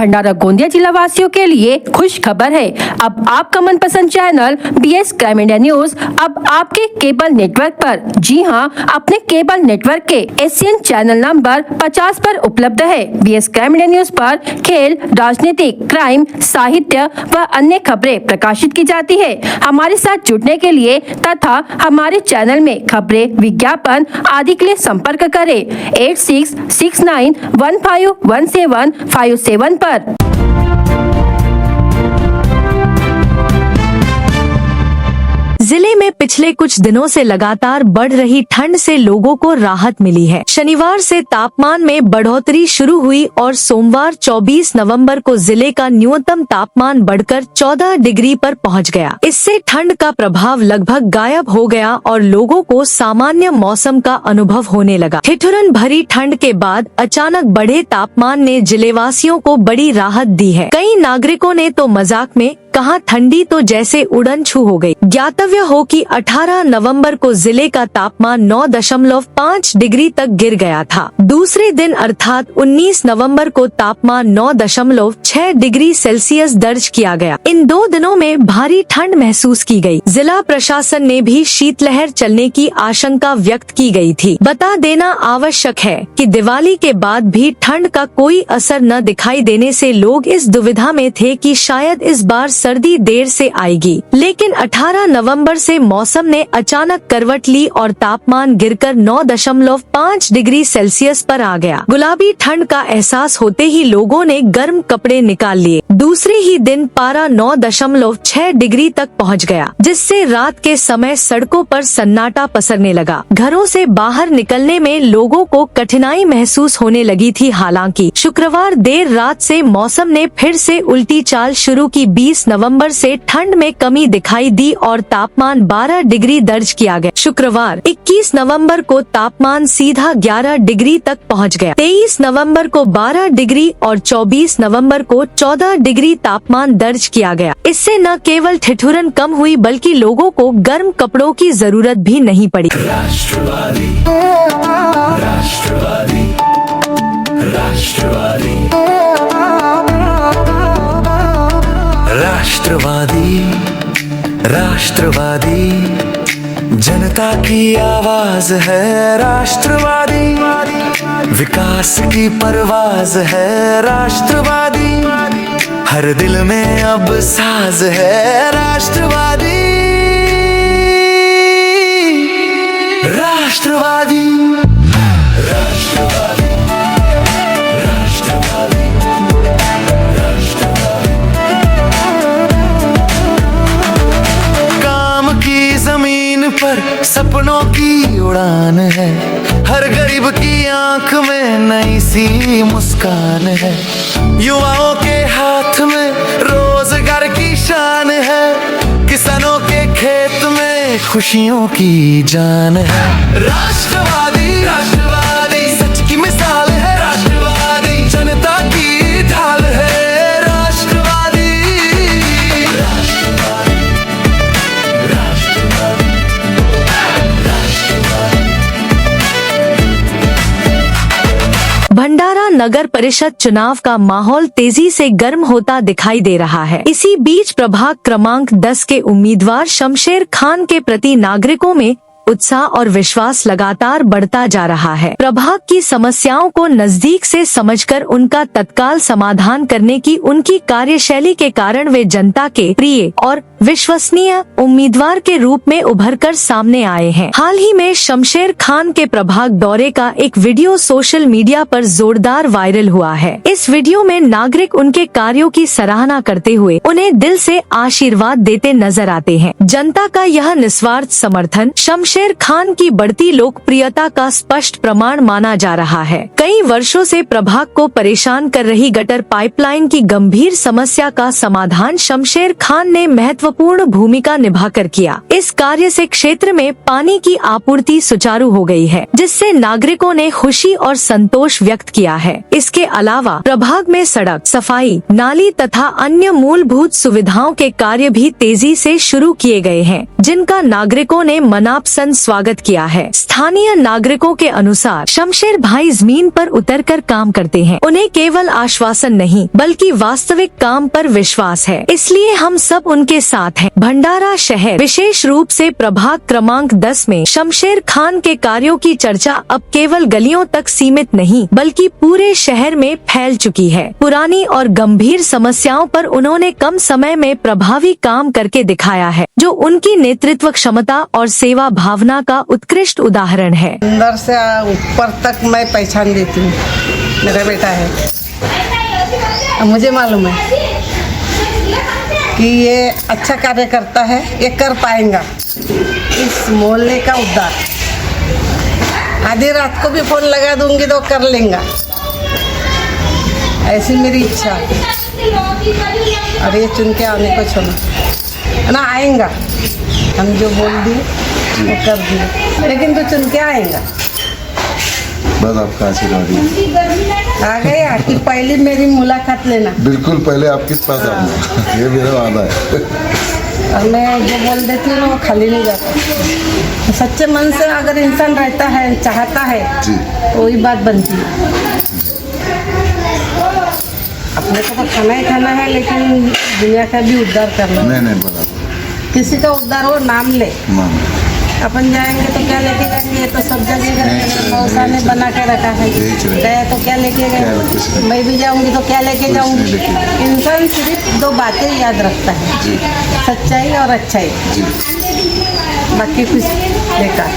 भंडारा गोंदिया जिला वासियों के लिए खुश खबर है। अब आपका मनपसंद channel BS crime India news अब आपके केबल नेटवर्क पर, जी हां, अपने केबल नेटवर्क के एशियन चैनल नंबर 50 पर उपलब्ध है। BS क्राइम इंडिया न्यूज पर खेल, राजनीतिक, क्राइम, साहित्य व अन्य खबरें प्रकाशित की जाती है। हमारे साथ जुड़ने के लिए तथा हमारे चैनल में खबरें, विज्ञापन आदि के लिए संपर्क करें 8669151757 पर। जिले में पिछले कुछ दिनों से लगातार बढ़ रही ठंड से लोगों को राहत मिली है। शनिवार से तापमान में बढ़ोतरी शुरू हुई और सोमवार 24 नवंबर को जिले का न्यूनतम तापमान बढ़कर 14 डिग्री पर पहुंच गया। इससे ठंड का प्रभाव लगभग गायब हो गया और लोगों को सामान्य मौसम का अनुभव होने लगा। ठिठुरन भरी ठंड के बाद अचानक बढ़े तापमान ने जिलेवासियों को बड़ी राहत दी है। कई नागरिकों ने तो मजाक में कहा, ठंडी तो जैसे उड़न छू हो गई। ज्ञातव्य हो कि 18 नवंबर को जिले का तापमान 9.5 डिग्री तक गिर गया था। दूसरे दिन अर्थात 19 नवंबर को तापमान 9.6 डिग्री सेल्सियस दर्ज किया गया। इन 2 दिनों में भारी ठंड महसूस की गई। जिला प्रशासन ने भी शीतलहर चलने की आशंका व्यक्त की गई थी। बता देना आवश्यक है कि दिवाली के बाद भी ठंड का कोई असर न दिखाई देने से लोग इस दुविधा में थे कि शायद इस बार सर्दी देर से आएगी, लेकिन 18 नवंबर से मौसम ने अचानक करवट ली और तापमान गिरकर 9.5 डिग्री सेल्सियस पर आ गया। गुलाबी ठंड का एहसास होते ही लोगों ने गर्म कपड़े निकाल लिए। दूसरे ही दिन पारा 9.6 डिग्री तक पहुंच गया, जिससे रात के समय सड़कों पर सन्नाटा पसरने लगा। घरों से बाहर निकलने में लोगों को कठिनाई महसूस होने लगी थी। हालांकि शुक्रवार देर रात से मौसम ने फिर से उल्टी चाल शुरू की। 20 नवंबर से ठंड में कमी दिखाई दी और तापमान 12 डिग्री दर्ज किया गया। शुक्रवार 21 नवंबर को तापमान सीधा 11 डिग्री तक पहुंच गया। 23 नवंबर को 12 डिग्री और 24 नवंबर को 14 डिग्री तापमान दर्ज किया गया। इससे न केवल ठिठुरन कम हुई बल्कि लोगों को गर्म कपड़ों की जरूरत भी नहीं पड़ी। राष्ट्रवादी, राष्ट्रवादी, राष्ट्रवादी, राष्ट्रवादी, राष्ट्रवादी, जनता की आवाज है। राष्ट्रवादी, विकास की परवाज है। राष्ट्रवादी, हर दिल में अब साज है। राष्ट्रवादी, राष्ट्रवादी, राष्ट्रवादी, राष्ट्रवादी, राष्ट्रवादी। काम की जमीन पर सपनों की उड़ान है। हर गरीब की आंख में नई सी मुस्कान है। युवाओं के हाथ में रोजगार की शान है। किसानों के खेत में खुशियों की जान है। राष्ट्रवादी, राष्ट्रवादी, सच की मिसाल है। राष्ट्रवादी, जनता की ढाल है। राष्ट्रवादी, राष्ट्रवादी, राष्ट्रवादी, राष्ट्रवादी। भंडारा नगर परिषद चुनाव का माहौल तेजी से गर्म होता दिखाई दे रहा है। इसी बीच प्रभाग क्रमांक 10 के उम्मीदवार शमशेर खान के प्रति नागरिकों में उत्साह और विश्वास लगातार बढ़ता जा रहा है। प्रभाग की समस्याओं को नजदीक से समझकर उनका तत्काल समाधान करने की उनकी कार्यशैली के कारण वे जनता के प्रिय और विश्वसनीय उम्मीदवार के रूप में उभरकर सामने आए हैं। हाल ही में शमशेर खान के प्रभाग दौरे का एक वीडियो सोशल मीडिया पर जोरदार वायरल हुआ है। इस वीडियो में नागरिक उनके कार्यों की सराहना करते हुए उन्हें दिल से आशीर्वाद देते नजर आते हैं। जनता का यह निस्वार्थ समर्थन शमशेर खान की बढ़ती लोकप्रियता का स्पष्ट प्रमाण माना जा रहा है। कई वर्षों से प्रभाग को परेशान कर रही गटर पाइपलाइन की गंभीर समस्या का समाधान शमशेर खान ने महत्वपूर्ण महत्वपूर्ण भूमिका निभाकर किया। इस कार्य से क्षेत्र में पानी की आपूर्ति सुचारू हो गई है, जिससे नागरिकों ने खुशी और संतोष व्यक्त किया है। इसके अलावा प्रभाग में सड़क, सफाई, नाली तथा अन्य मूलभूत सुविधाओं के कार्य भी तेजी से शुरू किए गए हैं, जिनका नागरिकों ने मनापसंद स्वागत किया है। स्थानीय नागरिकों के अनुसार शमशेर भाई जमीन पर उतरकर काम करते हैं। उन्हें केवल आश्वासन नहीं बल्कि वास्तविक काम पर विश्वास है, इसलिए हम सब उनके साथ हैं। भंडारा शहर, विशेष रूप से प्रभाग क्रमांक 10 में शमशेर खान के कार्यों की चर्चा अब केवल गलियों तक सीमित नहीं बल्कि पूरे शहर में फैल चुकी है। पुरानी और गंभीर समस्याओं पर उन्होंने कम समय में प्रभावी काम करके दिखाया है, जो उनकी नेतृत्व क्षमता और सेवा भावना का उत्कृष्ट उदाहरण है। अंदर से ऊपर तक मैं पहचान देती हूँ, मेरा बेटा है। अब मुझे मालूम है कि ये अच्छा कार्य करता है, ये कर पाएगा इस मोहल्ले का उद्धार। आधी रात को भी फोन लगा दूंगी तो कर लेगा, ऐसी मेरी इच्छा। और ये चुन के आने को छोड़ना ना, आएगा। हम जो बोल दिए वो कर दिए, लेकिन तो चुन के आएगा। बस आपका आशीर्वाद आ गया कि पहली मेरी मुलाकात लेना। बिल्कुल, पहले आपके पास आऊंगा, ये मेरा वादा है। और मैं जो बोल देती हूँ ना वो खाली नहीं जाता। सच्चे मन से अगर इंसान रहता है, चाहता है जी, तो वही बात बनती है। अपने को तो खाना ही खाना है, लेकिन दुनिया का भी उद्धार करना। नहीं बराबर, किसी का उद्धार हो, नाम ले। अपन जाएंगे तो क्या लेके जाएंगे? ये तो सब जगह मौसा ने बना के रखा है। गया तो क्या लेके गए? मैं भी जाऊंगी तो क्या लेके जाऊंगी? इंसान सिर्फ दो बातें याद रखता है, सच्चाई और अच्छाई, बाकी कुछ बेकार।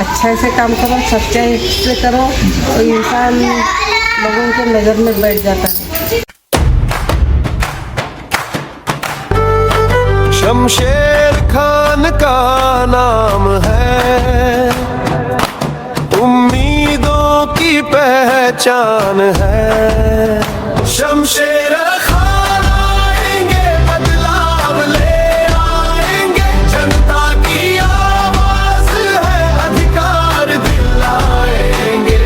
अच्छाई से काम करो, सच्चाई से करो, तो इंसान लोगों के नज़र में बैठ जाता है। शमशेर खान का नाम है, उम्मीदों की पहचान है। शमशेर खान आएंगे, बदलाव ले आएंगे। जनता की आवाज है, अधिकार दिलाएंगे।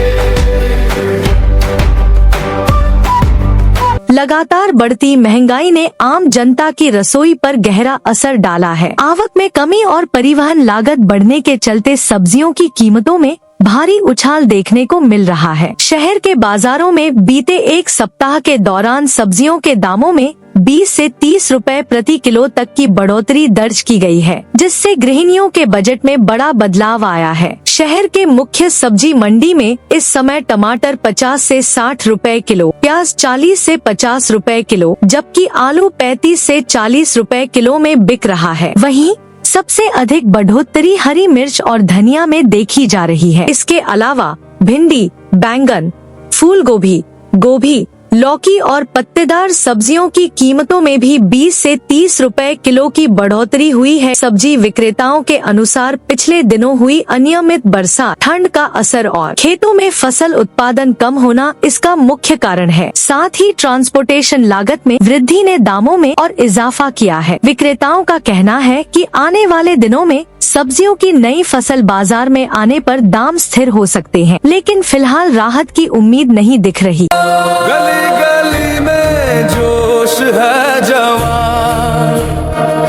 लगातार बढ़ती महंगाई ने आम जनता की रसोई पर गहरा असर डाला है। आवक में कमी और परिवहन लागत बढ़ने के चलते सब्जियों की कीमतों में भारी उछाल देखने को मिल रहा है। शहर के बाजारों में बीते एक सप्ताह के दौरान सब्जियों के दामों में 20 से 30 रुपए प्रति किलो तक की बढ़ोतरी दर्ज की गई है, जिससे गृहिणियों के बजट में बड़ा बदलाव आया है। शहर के मुख्य सब्जी मंडी में इस समय टमाटर 50 से 60 रुपए किलो, प्याज 40 से 50 रुपए किलो, जबकि आलू 35 से 40 रुपए किलो में बिक रहा है। वहीं सबसे अधिक बढ़ोतरी हरी मिर्च और धनिया में देखी जा रही है। इसके अलावा भिंडी, बैंगन, फूल गोभी, लौकी और पत्तेदार सब्जियों की कीमतों में भी 20 से 30 रुपए किलो की बढ़ोतरी हुई है। सब्जी विक्रेताओं के अनुसार पिछले दिनों हुई अनियमित बरसात, ठंड का असर और खेतों में फसल उत्पादन कम होना इसका मुख्य कारण है। साथ ही ट्रांसपोर्टेशन लागत में वृद्धि ने दामों में और इजाफा किया है। विक्रेताओं का कहना है कि आने वाले दिनों में सब्जियों की नई फसल बाजार में आने पर दाम स्थिर हो सकते हैं, लेकिन फिलहाल राहत की उम्मीद नहीं दिख रही। गली गली में जोश है जवान,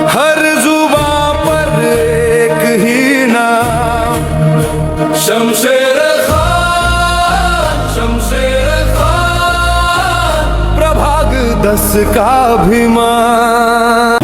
हर जुबां पर एक ही नाम, शमशेर खान, शमशेर खान, प्रभाग 10 का अभिमान।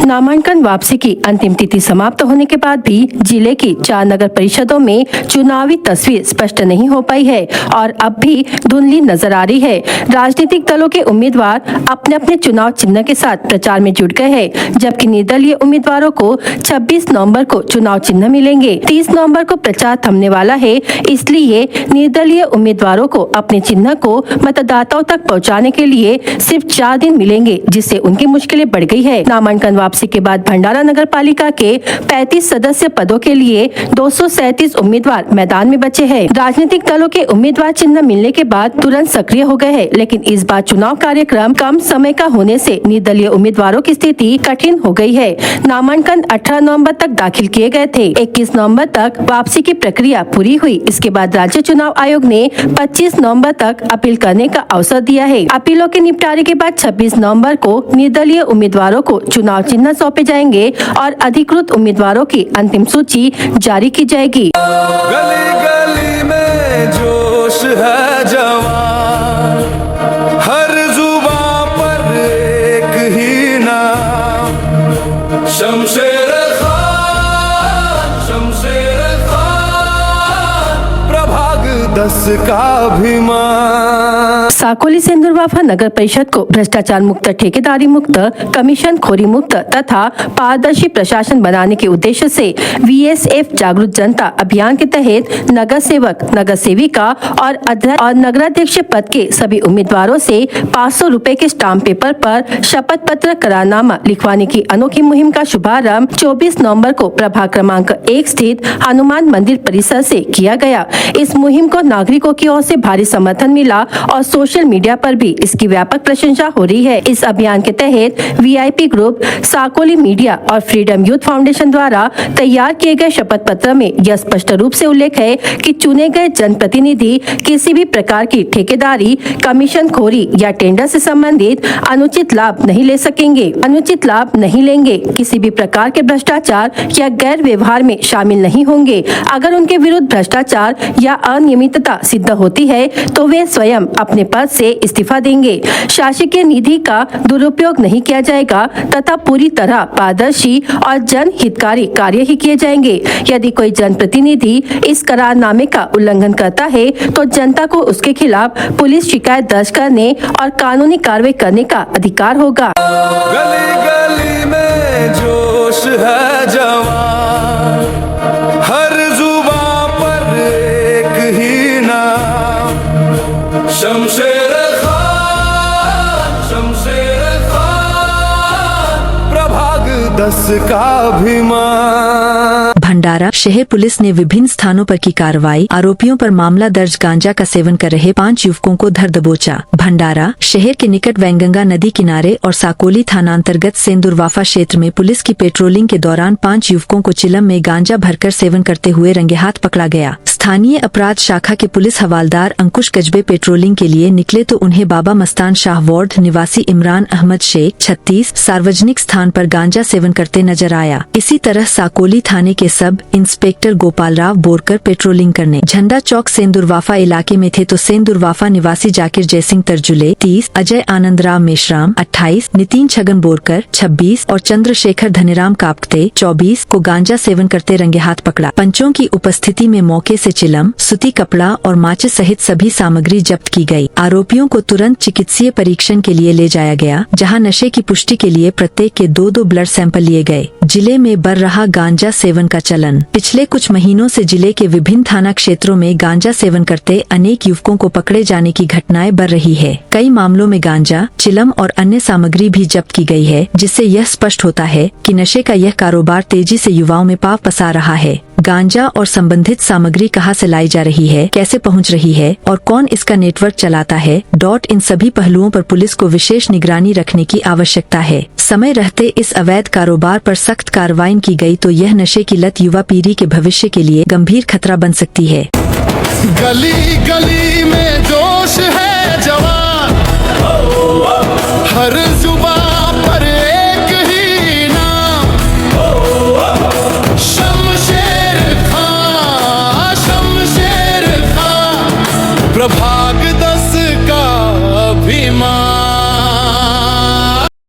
नामांकन वापसी की अंतिम तिथि समाप्त होने के बाद भी जिले की 4 नगर परिषदों में चुनावी तस्वीर स्पष्ट नहीं हो पाई है और अब भी धुंधली नजर आ रही है। राजनीतिक दलों के उम्मीदवार अपने अपने चुनाव चिन्ह के साथ प्रचार में जुट गए हैं, जबकि निर्दलीय उम्मीदवारों को 26 नवंबर को चुनाव चिन्ह मिलेंगे। 30 नवंबर को प्रचार थमने वाला है, इसलिए निर्दलीय उम्मीदवारों को अपने चिन्ह को मतदाताओं तक पहुँचाने के लिए सिर्फ 4 दिन मिले मिलेंगे, जिससे उनकी मुश्किलें बढ़ गई है। नामांकन वापसी के बाद भंडारा नगर पालिका के 35 सदस्य पदों के लिए 237 उम्मीदवार मैदान में बचे हैं। राजनीतिक दलों के उम्मीदवार चिन्ह मिलने के बाद तुरंत सक्रिय हो गए हैं, लेकिन इस बार चुनाव कार्यक्रम कम समय का होने से निर्दलीय उम्मीदवारों की स्थिति कठिन हो गई है। नामांकन 18 नवंबर तक दाखिल किए गए थे। 21 नवंबर तक वापसी की प्रक्रिया पूरी हुई। इसके बाद राज्य चुनाव आयोग ने 25 नवंबर तक अपील करने का अवसर दिया है। अपीलों के निपटारे के बाद 26 नवंबर को निर्दलीय उम्मीदवारों को चुनाव चिन्ह सौंपे जाएंगे और अधिकृत उम्मीदवारों की अंतिम सूची जारी की जाएगी। गली गली में जोश है जवान, हर जुबां पर एक ही नाम, शमशेर खान, शमशेर खान, प्रभाग 10 का अभिमान। साकोली सिंदूरवाफा नगर परिषद को भ्रष्टाचार मुक्त, ठेकेदारी मुक्त, कमीशन खोरी मुक्त तथा पारदर्शी प्रशासन बनाने के उद्देश्य से VSF जागरूक जनता अभियान के तहत नगर सेवक, नगर सेविका और नगराध्यक्ष पद के सभी उम्मीदवारों से 500 रुपए के स्टाम्प पेपर पर शपथ पत्र करारनामा लिखवाने की अनोखी मुहिम का शुभारंभ 24 नवंबर को प्रभाग क्रमांक 1 स्थित हनुमान मंदिर परिसर से किया गया। इस मुहिम को नागरिकों की ओर से भारी समर्थन मिला और सोशल मीडिया पर भी इसकी व्यापक प्रशंसा हो रही है। इस अभियान के तहत VIP ग्रुप, साकोली मीडिया और फ्रीडम यूथ फाउंडेशन द्वारा तैयार किए गए शपथ पत्र में यह स्पष्ट रूप से उल्लेख है कि चुने गए जनप्रतिनिधि किसी भी प्रकार की ठेकेदारी, कमीशन खोरी या टेंडर से संबंधित अनुचित लाभ नहीं ले सकेंगे, अनुचित लाभ नहीं लेंगे, किसी भी प्रकार के भ्रष्टाचार या गैर व्यवहार में शामिल नहीं होंगे। अगर उनके विरुद्ध भ्रष्टाचार या अनियमितता सिद्ध होती है तो वे स्वयं अपने पद से इस्तीफा देंगे। शासकीय निधि का दुरुपयोग नहीं किया जाएगा तथा पूरी तरह पारदर्शी और जनहितकारी कार्य ही किए जाएंगे। यदि कोई जनप्रतिनिधि इस करारनामे का उल्लंघन करता है तो जनता को उसके खिलाफ पुलिस शिकायत दर्ज करने और कानूनी कार्रवाई करने का अधिकार होगा। गली गली में जोश है जवान, हर जुबां पर एक ही नाम, शमशेर खान, शमशेर खान, प्रभाग 10 का अभिमान। भंडारा शहर पुलिस ने विभिन्न स्थानों पर की कार्रवाई, आरोपियों पर मामला दर्ज, गांजा का सेवन कर रहे 5 युवकों को धर दबोचा। भंडारा शहर के निकट वैनगंगा नदी किनारे और साकोली थानांतर्गत सेंदुरवाफा क्षेत्र में पुलिस की पेट्रोलिंग के दौरान 5 युवकों को चिलम में गांजा भरकर सेवन करते हुए रंगे हाथ पकड़ा गया। स्थानीय अपराध शाखा के पुलिस हवालदार अंकुश गजबे पेट्रोलिंग के लिए निकले तो उन्हें बाबा मस्तान शाह वार्ड निवासी इमरान अहमद शेख 36 सार्वजनिक स्थान पर गांजा सेवन करते नजर आया। इसी तरह साकोली थाने के sub inspector Gopal Rao Borkar patrolling करने झंडा चौक सेंदुरवाफा इलाके में थे तो सेंदुरवाफा निवासी जाकिर जयसिंह तरजुले 30, अजय आनंद राव मेश्राम 28, नितिन छगन बोरकर 26 और चंद्रशेखर धनीराम कापते 24 को गांजा सेवन करते रंगे हाथ पकड़ा। पंचों की उपस्थिति में मौके से चिलम, सूती कपड़ा और माचिस सहित सभी सामग्री जब्त की गई। आरोपियों को तुरंत चिकित्सीय परीक्षण के लिए ले जाया गया, जहां नशे की पुष्टि के लिए प्रत्येक के 2-2 ब्लड सैंपल लिए गए। जिले में बढ़ रहा गांजा सेवन का चलन। पिछले कुछ महीनों से जिले के विभिन्न थाना क्षेत्रों में गांजा सेवन करते अनेक युवकों को पकड़े जाने की घटनाएं बढ़ रही है। कई मामलों में गांजा, चिलम और अन्य सामग्री भी जब्त की गई है, जिससे यह स्पष्ट होता है कि नशे का यह कारोबार तेजी से युवाओं में पांव पसार रहा है। गांजा और संबंधित सामग्री कहां से लाई जा रही है, कैसे पहुंच रही है और कौन इसका नेटवर्क चलाता है, इन सभी पहलुओं पर पुलिस को विशेष निगरानी रखने की आवश्यकता है। समय रहते इस अवैध कारोबार पर सख्त कार्रवाई की गई तो यह नशे की लत युवा पीढ़ी के भविष्य के लिए गंभीर खतरा बन सकती है। गली गली में जोश है जवान, हर जुबां पर